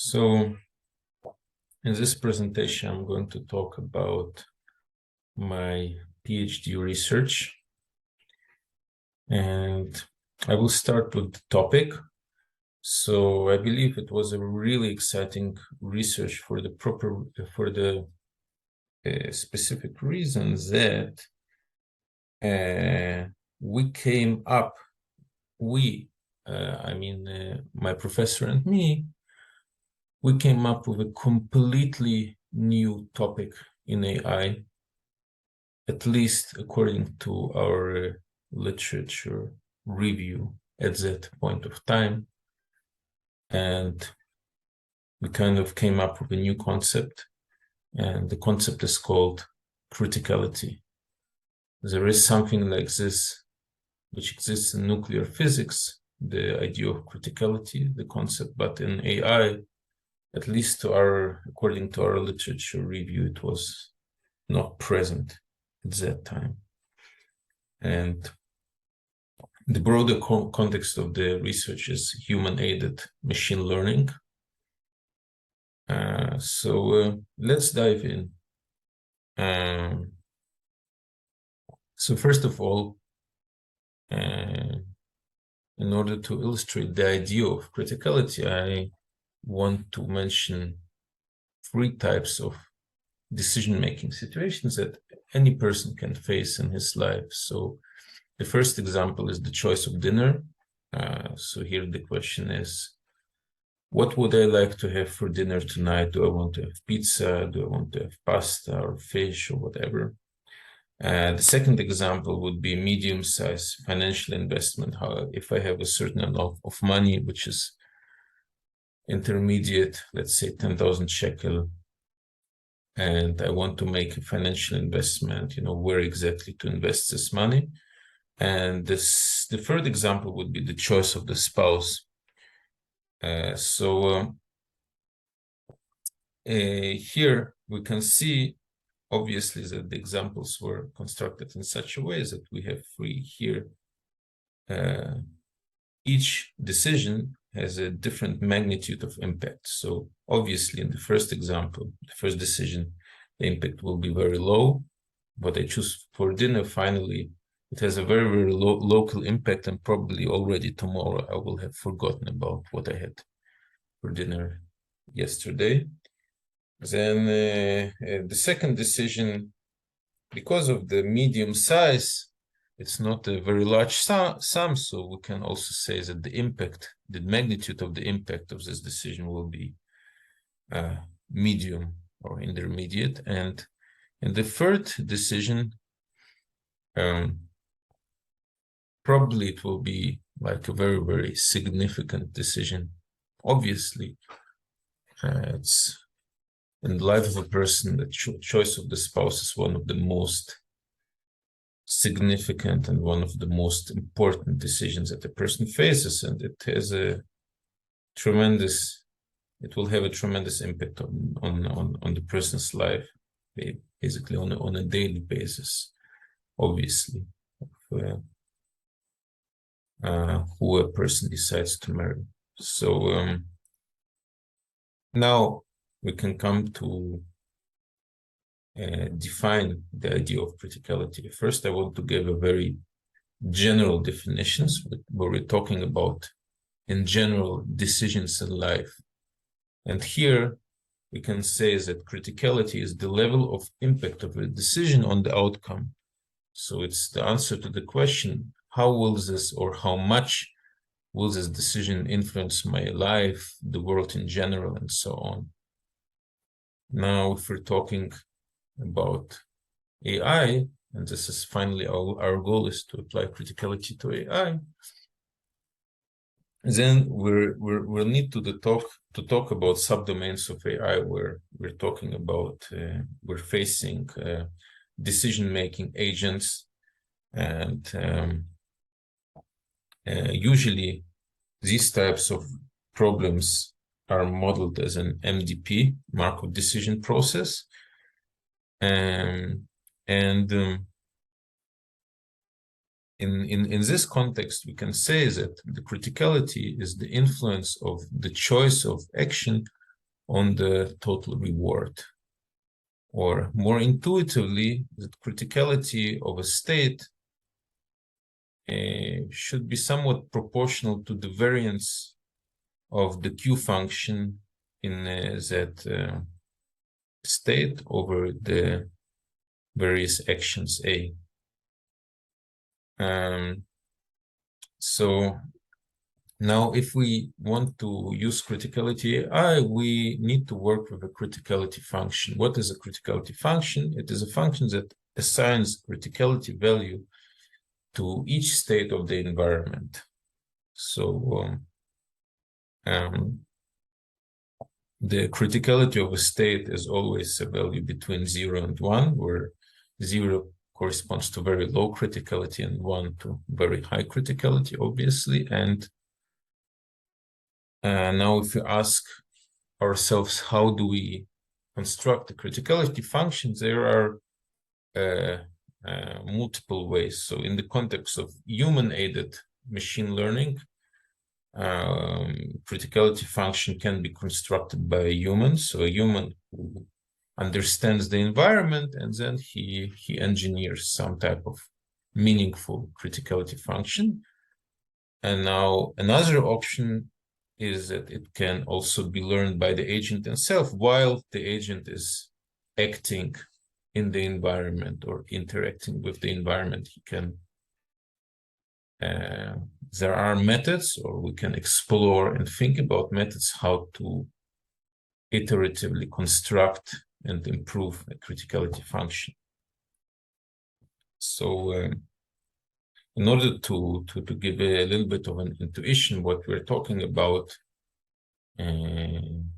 So in this presentation, I'm going to talk about my PhD research. And I will start with the topic. So I believe it was a really exciting research for the specific reasons that we came up, my professor and me, we came up with a completely new topic in AI, at least according to our literature review at that point of time. And we kind of came up with a new concept, and the concept is called criticality. There is something like this which exists in nuclear physics, the idea of criticality, the concept, but in AI, at least according to our literature review, it was not present at that time. And the broader context of the research is human-aided machine learning. So let's dive in. So first of all, in order to illustrate the idea of criticality, I want to mention 3 types of decision-making situations that any person can face in his life. So the first example is the choice of dinner. So here the question is, what would I like to have for dinner tonight? Do I want to have pizza? Do I want to have pasta or fish or whatever? The second example would be medium-sized financial investment. If I have a certain amount of money, which is intermediate, let's say 10,000 shekel, and I want to make a financial investment, where exactly to invest this money. And the third example would be the choice of the spouse. Here we can see, obviously, that the examples were constructed in such a way that we have 3 here. Each decision has a different magnitude of impact. So obviously, in the first example, the first decision, the impact will be very low. What I choose for dinner, finally, it has a very, very local impact, and probably already tomorrow I will have forgotten about what I had for dinner yesterday. Then the second decision, because of the medium size, it's not a very large sum, so we can also say that the magnitude of the impact of this decision will be medium or intermediate. And in the third decision, probably it will be like a very, very significant decision. Obviously, it's in the life of a person, the choice of the spouse is one of the most significant and one of the most important decisions that a person faces, and it will have a tremendous impact on the person's life, basically on a daily basis, obviously, who a person decides to marry. So now we can come to define the idea of criticality. First, I want to give a very general definitions where we're talking about, in general, decisions in life. And here we can say that criticality is the level of impact of a decision on the outcome. So it's the answer to the question, how will this, or how much will this decision influence my life, the world in general, and so on. Now, if we're talking about AI, and this is finally our goal is to apply criticality to AI, then we'll need to talk about subdomains of AI, where we're talking about we're facing decision-making agents, and usually these types of problems are modeled as an MDP, Markov decision process. In this context, we can say that the criticality is the influence of the choice of action on the total reward. Or more intuitively, the criticality of a state should be somewhat proportional to the variance of the Q function in that state over the various actions A. So now if we want to use criticality AI, we need to work with a criticality function. What is a criticality function? It is a function that assigns criticality value to each state of the environment. So the criticality of a state is always a value between 0 and 1, where 0 corresponds to very low criticality and 1 to very high criticality, obviously. And now if we ask ourselves, how do we construct the criticality functions, there are multiple ways. So in the context of human-aided machine learning, criticality function can be constructed by a human. So a human who understands the environment, and then he engineers some type of meaningful criticality function. And now another option is that it can also be learned by the agent itself while the agent is acting in the environment or interacting with the environment. He can there are methods, or we can explore and think about methods how to iteratively construct and improve a criticality function. So in order to give a little bit of an intuition what we're talking about when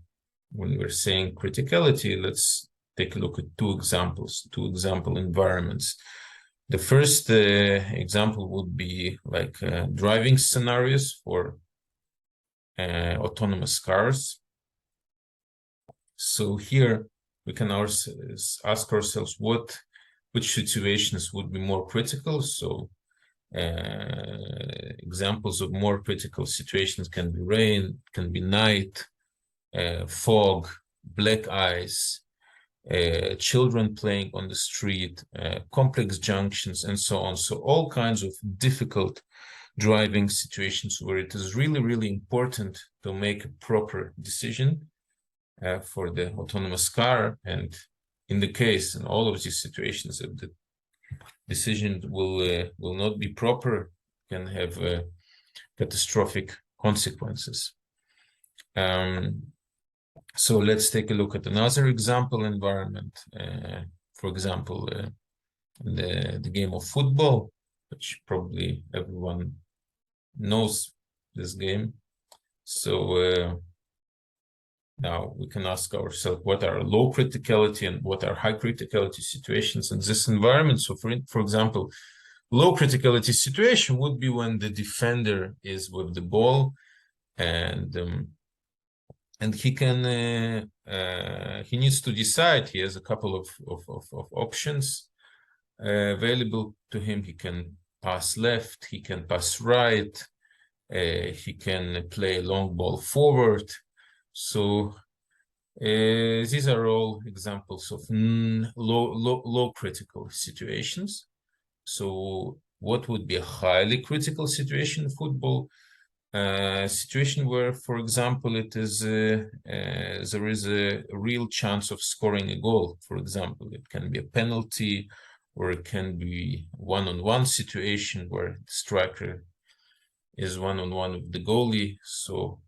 we're saying criticality, let's take a look at two example environments. The first example would be like driving scenarios for autonomous cars. So here we can ask ourselves which situations would be more critical. So examples of more critical situations can be rain, can be night, fog, black ice, children playing on the street, complex junctions, and so on. So all kinds of difficult driving situations where it is really, really important to make a proper decision for the autonomous car. And in all of these situations, if the decision will not be proper, can have catastrophic consequences. So let's take a look at another example environment. For example, the game of football, which probably everyone knows this game. So now we can ask ourselves, what are low criticality and what are high criticality situations in this environment? So for example, low criticality situation would be when the defender is with the ball, and he can he needs to decide. He has a couple of options available to him. He can pass left, he can pass right, he can play a long ball forward. So these are all examples of low critical situations. So what would be a highly critical situation in football? Situation where, for example, it is there is a real chance of scoring a goal. For example, it can be a penalty, or it can be one-on-one situation where the striker is one-on-one with the goalie. So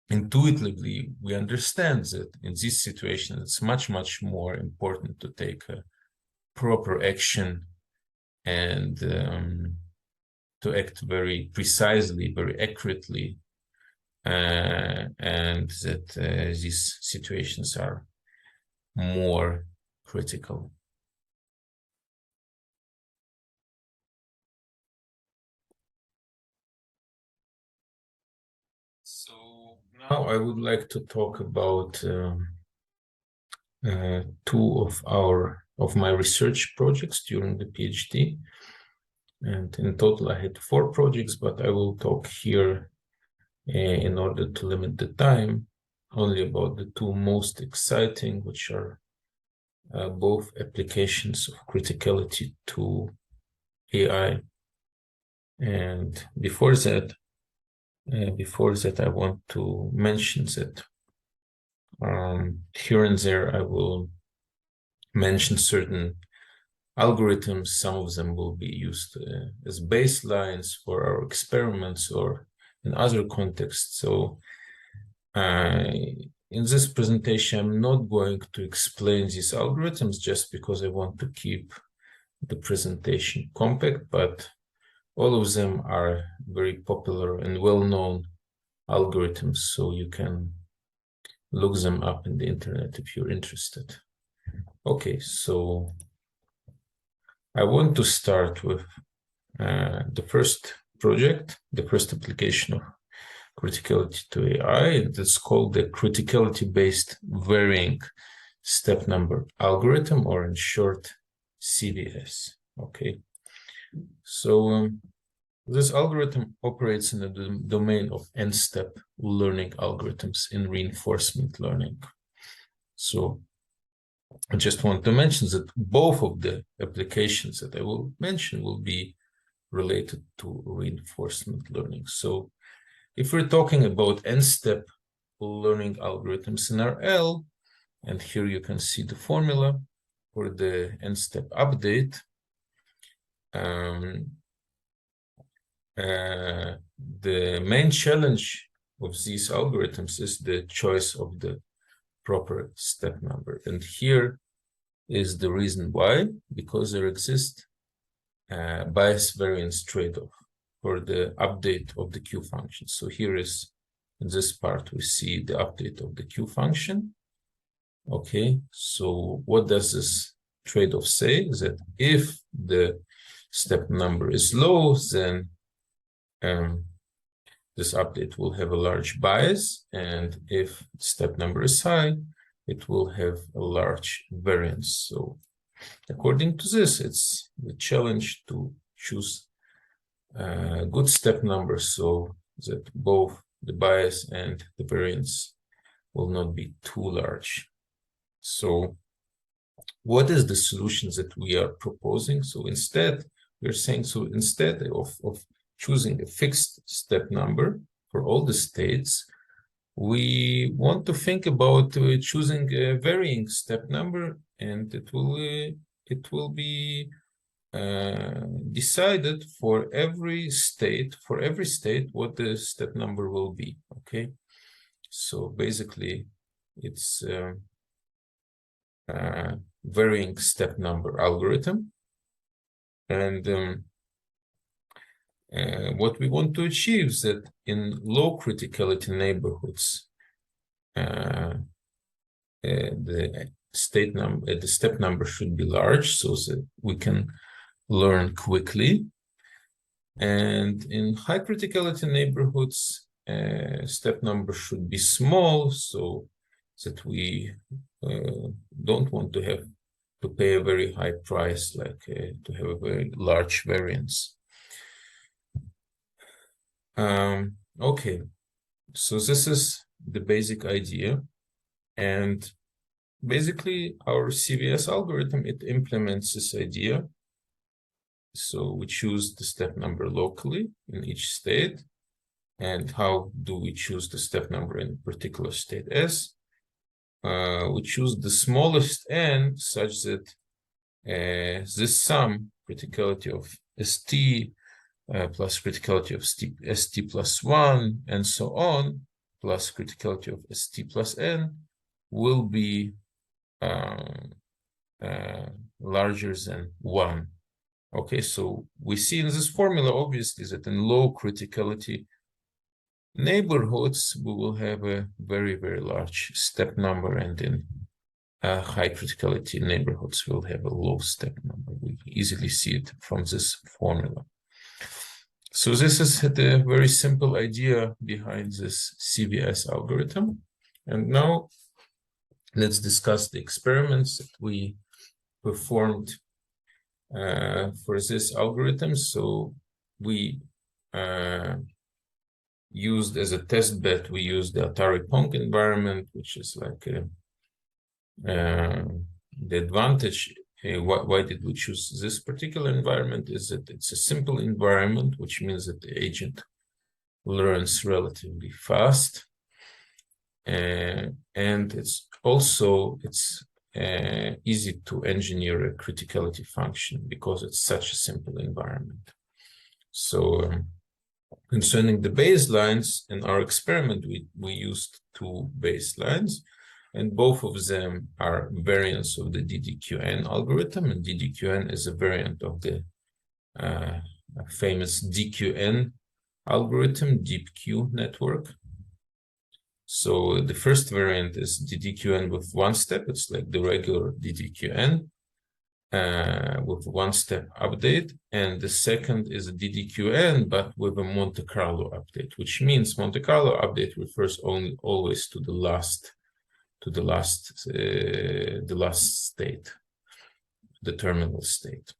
intuitively, we understand that in this situation, it's much more important to take a proper action and to act very precisely, very accurately, and that these situations are more critical. So now I would like to talk about two of my research projects during the PhD. And in total, I had 4 projects, but I will talk here in order to limit the time, only about the two most exciting, which are both applications of criticality to AI. And before that, I want to mention that here and there I will mention certain algorithms. Some of them will be used as baselines for our experiments or in other contexts. So in this presentation, I'm not going to explain these algorithms just because I want to keep the presentation compact, but all of them are very popular and well-known algorithms, so you can look them up in the internet if you're interested. Okay, so I want to start with the first project, the first application of criticality to AI. It's called the criticality-based varying step number algorithm, or in short, CVS. Okay, so this algorithm operates in the domain of n-step learning algorithms in reinforcement learning. So I just want to mention that both of the applications that I will mention will be related to reinforcement learning. So if we're talking about n-step learning algorithms in RL, and here you can see the formula for the n-step update, the main challenge of these algorithms is the choice of the proper step number. And here is the reason why, because there exists bias variance trade-off for the update of the Q function. So here is, in this part, we see the update of the Q function. Okay, so what does this trade-off say? That if the step number is low, then this update will have a large bias, and if step number is high, it will have a large variance. So according to this, it's the challenge to choose a good step number so that both the bias and the variance will not be too large. So what is the solution that we are proposing? So instead, we're saying, so instead of choosing a fixed step number for all the states, we want to think about choosing a varying step number, and it will be decided for every state. For every state, what the step number will be. Okay, so basically, it's varying step number algorithm, and what we want to achieve is that in low criticality neighborhoods, the step number should be large so that we can learn quickly, and in high criticality neighborhoods, step number should be small so that we don't want to have to pay a very high price, like to have a very large variance. Okay, so this is the basic idea, and basically our CVS algorithm, it implements this idea. So we choose the step number locally in each state. And how do we choose the step number in a particular state S? We choose the smallest n such that this sum, criticality of ST plus criticality of ST plus 1, and so on, plus criticality of ST plus n, will be larger than 1. Okay, so we see in this formula, obviously, that in low criticality neighborhoods, we will have a very, very large step number, and in high criticality neighborhoods, we'll have a low step number. We easily see it from this formula. So this is the very simple idea behind this CVS algorithm. And now let's discuss the experiments that we performed for this algorithm. So we used as a test bed, we used the Atari Pong environment, which is like the advantage. Why did we choose this particular environment is that it's a simple environment, which means that the agent learns relatively fast. And it's also, easy to engineer a criticality function because it's such a simple environment. So concerning the baselines, in our experiment, we used two baselines, and both of them are variants of the DDQN algorithm, and DDQN is a variant of the famous DQN algorithm, deep Q network. So the first variant is DDQN with one step. It's like the regular DDQN with one step update. And the second is a DDQN, but with a Monte Carlo update, which means Monte Carlo update refers always to the last state, the terminal state.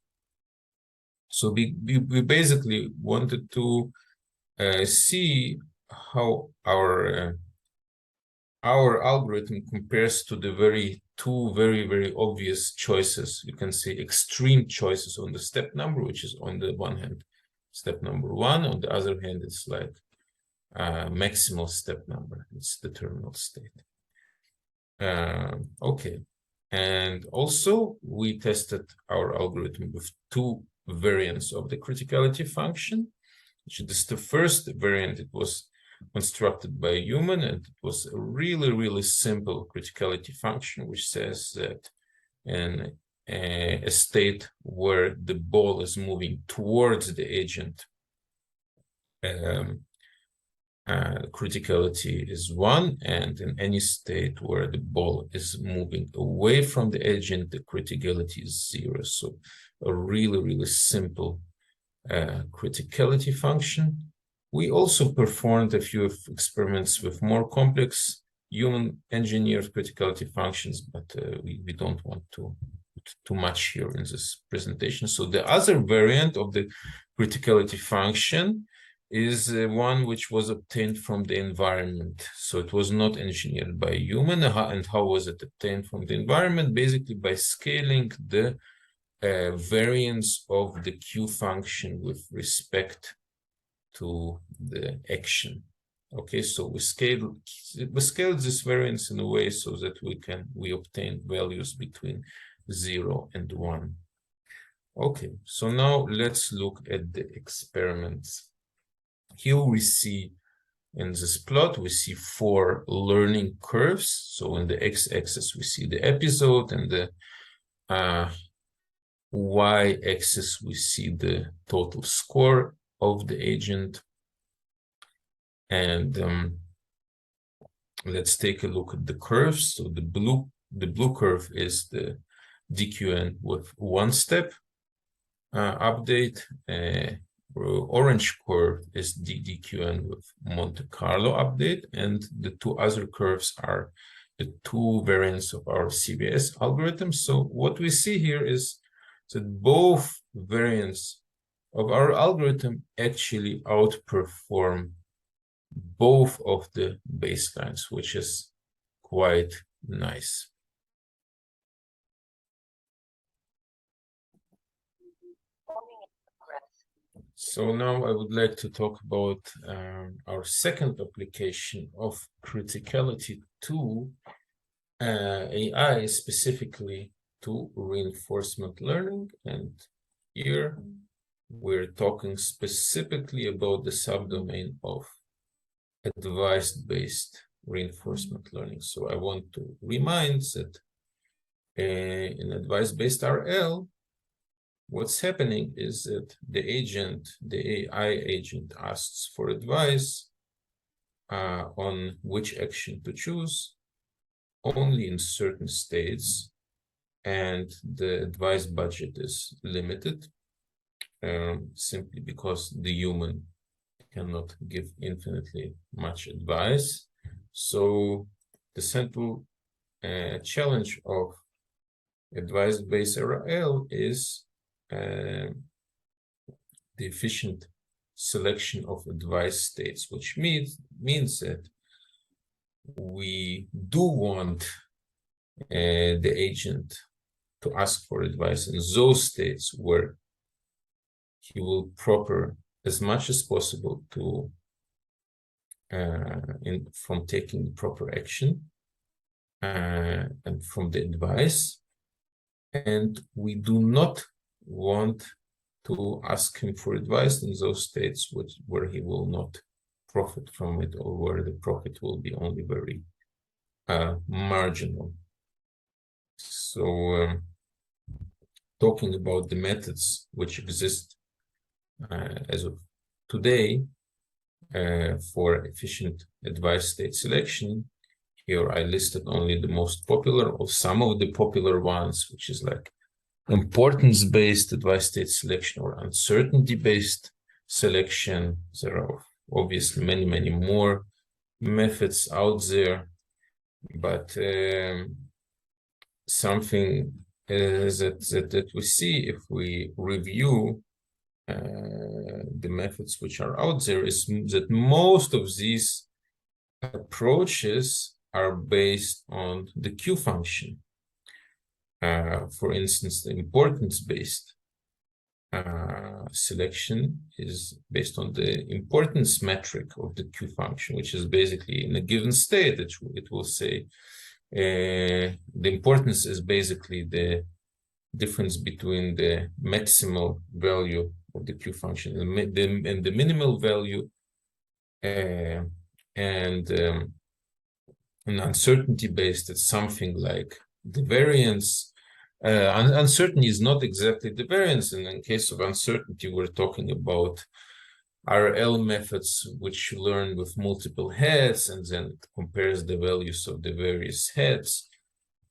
So we basically wanted to see how our algorithm compares to the two very obvious choices. You can say extreme choices on the step number, which is on the one hand step number 1, on the other hand it's like maximal step number, it's the terminal state. Okay, and also we tested our algorithm with two variants of the criticality function, which is the first variant. It was constructed by a human, and it was a really simple criticality function, which says that in a state where the ball is moving towards the agent, criticality is 1, and in any state where the ball is moving away from the agent, the criticality is 0. So a really simple criticality function. We also performed a few experiments with more complex human engineered criticality functions, but we don't want to put too much here in this presentation. So the other variant of the criticality function is one which was obtained from the environment. So it was not engineered by a human. And how was it obtained from the environment? Basically by scaling the variance of the Q function with respect to the action. Okay, so we scaled this variance in a way so that we obtain values between 0 and 1. Okay, so now let's look at the experiments. Here we see in this plot, we see 4 learning curves. So in the x-axis, we see the episode, and the y-axis, we see the total score of the agent. And let's take a look at the curves. So the blue curve is the DQN with one step update. Orange curve is DDQN with Monte Carlo update, and the two other curves are the two variants of our CBS algorithm. So what we see here is that both variants of our algorithm actually outperform both of the baselines, which is quite nice. So now I would like to talk about our second application of criticality to AI, specifically to reinforcement learning. And here we're talking specifically about the subdomain of advice-based reinforcement learning. So I want to remind that in advice-based RL, what's happening is that the AI agent asks for advice on which action to choose only in certain states, and the advice budget is limited simply because the human cannot give infinitely much advice. So the central challenge of advice-based RL is the efficient selection of advice states, which means that we do want the agent to ask for advice in those states where he will proper as much as possible to from taking the proper action and from the advice, and we do not want to ask him for advice in those states where he will not profit from it, or where the profit will be only very marginal. So talking about the methods which exist as of today for efficient advice state selection, here I listed only the most popular or some of the popular ones, which is like importance-based advice state selection or uncertainty-based selection. There are obviously many, many more methods out there, but something that we see if we review the methods which are out there is that most of these approaches are based on the Q function. For instance, the importance-based selection is based on the importance metric of the Q function, which is basically in a given state, it will say the importance is basically the difference between the maximal value of the Q function and the minimal value, and an uncertainty based, it's something like the variance. Uncertainty is not exactly the variance, and in case of uncertainty, we're talking about RL methods which learn with multiple heads and then compares the values of the various heads.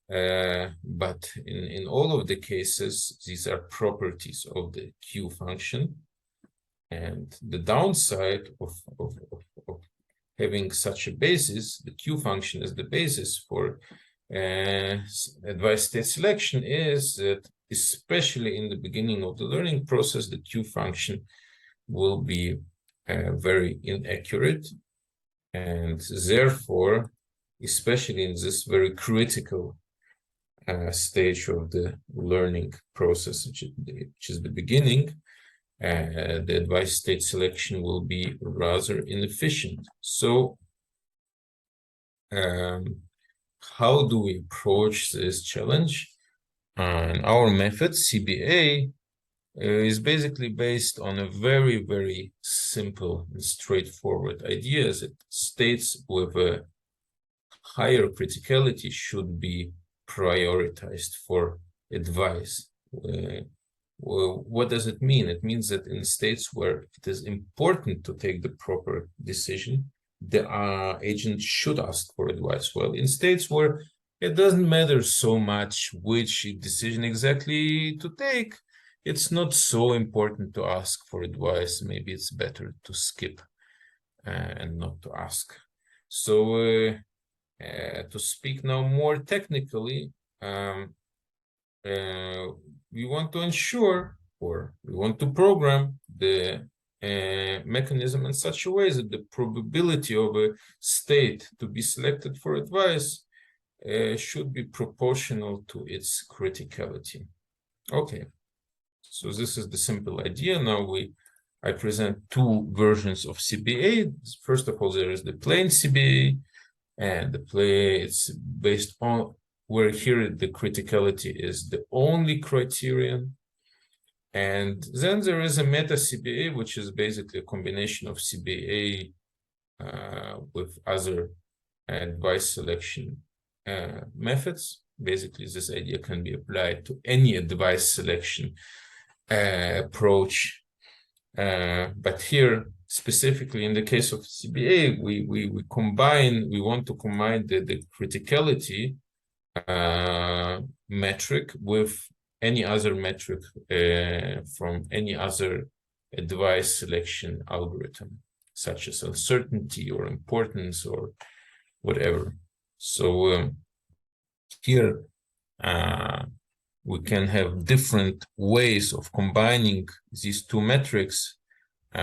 But in all of the cases, these are properties of the Q function. And the downside of having such a basis, the Q function as the basis for advice state selection, is that especially in the beginning of the learning process, the Q function will be very inaccurate. And therefore, especially in this very critical stage of the learning process, which is the beginning, the advice state selection will be rather inefficient. So how do we approach this challenge? And our method, CBA, is basically based on a very, very simple and straightforward idea that states with a higher criticality should be prioritized for advice. Well, what does it mean? It means that in states where it is important to take the proper decision, the agent should ask for advice. Well, in states where it doesn't matter so much which decision exactly to take, it's not so important to ask for advice. Maybe it's better to skip and not to ask. So to speak now more technically, we want to ensure, or we want to program the mechanism in such a way that the probability of a state to be selected for advice should be proportional to its criticality. Okay, so this is the simple idea. Now I present two versions of CBA. First of all, there is the plain CBA, and it's based on where here the criticality is the only criterion. And then there is a meta CBA, which is basically a combination of CBA with other advice selection methods. Basically, this idea can be applied to any advice selection approach. But here, specifically in the case of CBA, we want to combine the criticality metric with any other metric from any other advice selection algorithm, such as uncertainty or importance or whatever. So here we can have different ways of combining these two metrics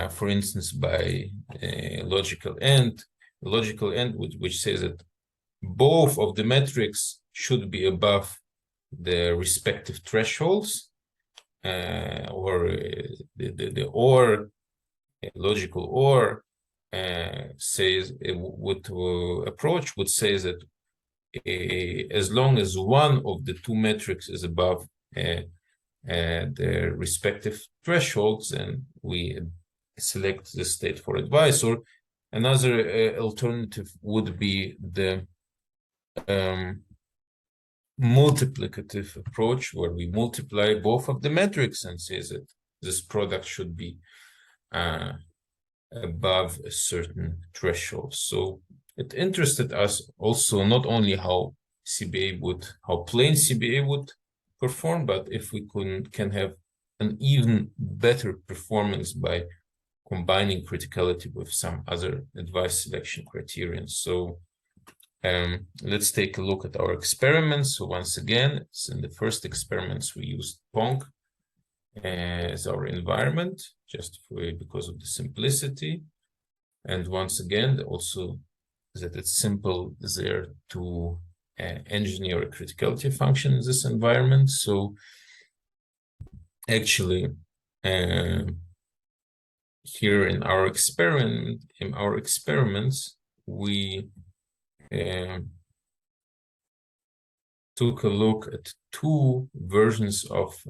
for instance, by a logical end, which says that both of the metrics should be above the respective thresholds, or the or logical or says approach would say that as long as one of the two metrics is above the respective thresholds, and we select the state for advice. Or another alternative would be the multiplicative approach, where we multiply both of the metrics and say that this product should be above a certain threshold. So it interested us also not only how plain CBA would perform, but if we can have an even better performance by combining criticality with some other advice selection criterion. So let's take a look at our experiments. So once again, in the first experiments, we used Pong as our environment, just because of the simplicity. And once again, also that it's simple there to engineer a criticality function in this environment. So actually, here in our experiments, we took a look at two variants of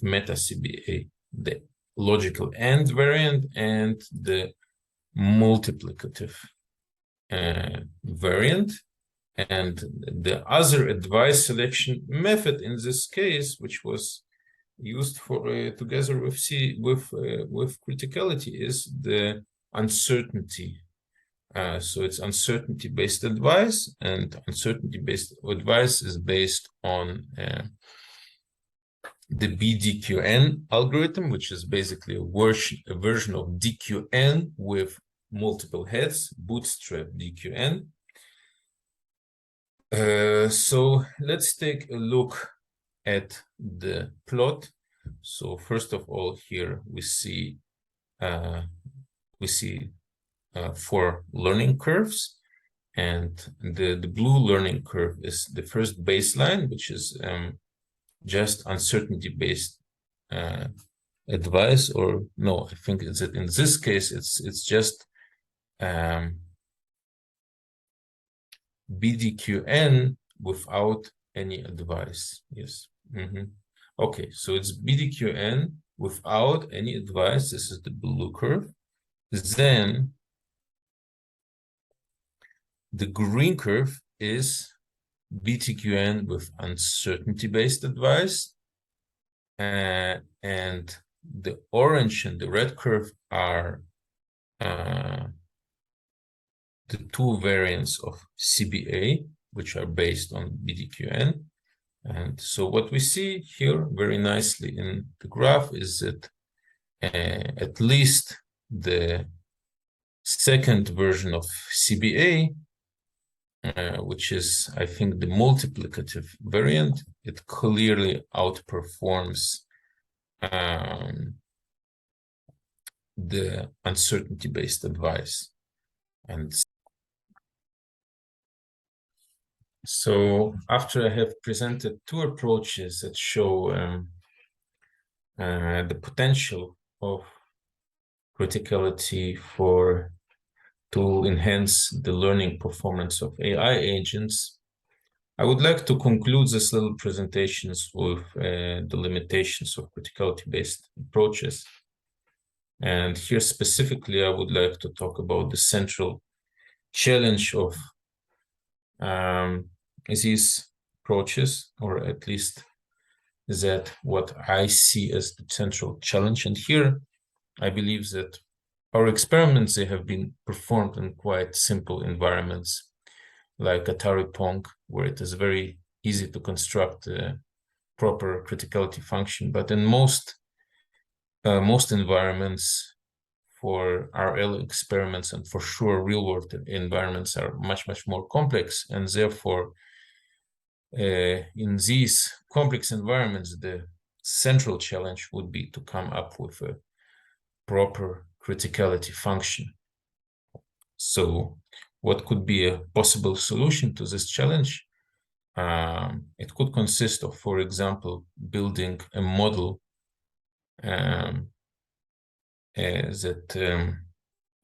meta CBA, the logical AND variant and the multiplicative variant. And the other advice selection method in this case, which was used for together with criticality, is the uncertainty. So it's uncertainty-based advice, and uncertainty-based advice is based on the BDQN algorithm, which is basically a version of DQN with multiple heads, bootstrap DQN. So let's take a look at the plot. So first of all, here we see 4 learning curves, and the blue learning curve is the first baseline, which is just uncertainty-based advice, or no, I think it's in this case it's just BDQN without any advice. Yes. Okay, so it's BDQN without any advice. This is the blue curve. Then the green curve is BTQN with uncertainty-based advice, and the orange and the red curve are the two variants of CBA, which are based on BDQN. And so what we see here very nicely in the graph is that at least the second version of CBA, which is, I think, the multiplicative variant, it clearly outperforms the uncertainty-based advice. And so after I have presented two approaches that show the potential of criticality to enhance the learning performance of AI agents, I would like to conclude this little presentations with the limitations of criticality-based approaches. And here specifically, I would like to talk about the central challenge of these approaches, or at least that what I see as the central challenge. And here, I believe that our experiments, they have been performed in quite simple environments, like Atari Pong, where it is very easy to construct a proper criticality function. But in most environments, for RL experiments, and for sure real-world environments, are much more complex, and therefore in these complex environments, the central challenge would be to come up with a proper criticality function. So what could be a possible solution to this challenge? It could consist of, for example, building a model that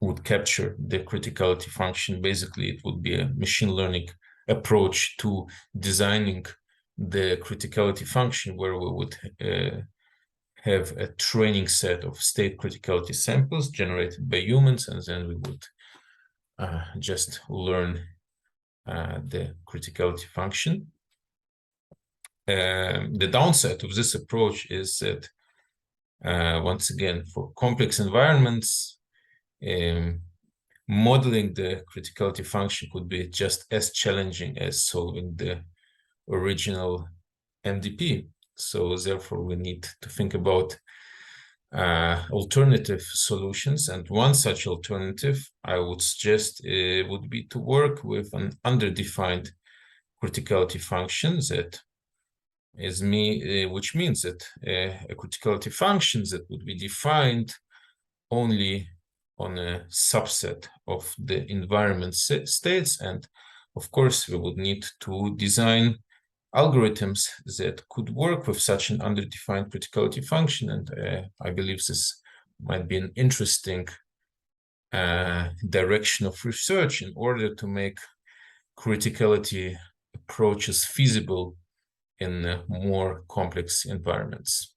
would capture the criticality function. Basically, it would be a machine learning approach to designing the criticality function, where we would have a training set of state criticality samples generated by humans, and then we would just learn the criticality function. The downside of this approach is that, once again, for complex environments, modeling the criticality function could be just as challenging as solving the original MDP. So therefore, we need to think about alternative solutions. And one such alternative I would suggest would be to work with an underdefined criticality function that is which means that a criticality function that would be defined only on a subset of the environment states. And of course, we would need to design algorithms that could work with such an underdefined criticality function. And I believe this might be an interesting direction of research in order to make criticality approaches feasible in more complex environments.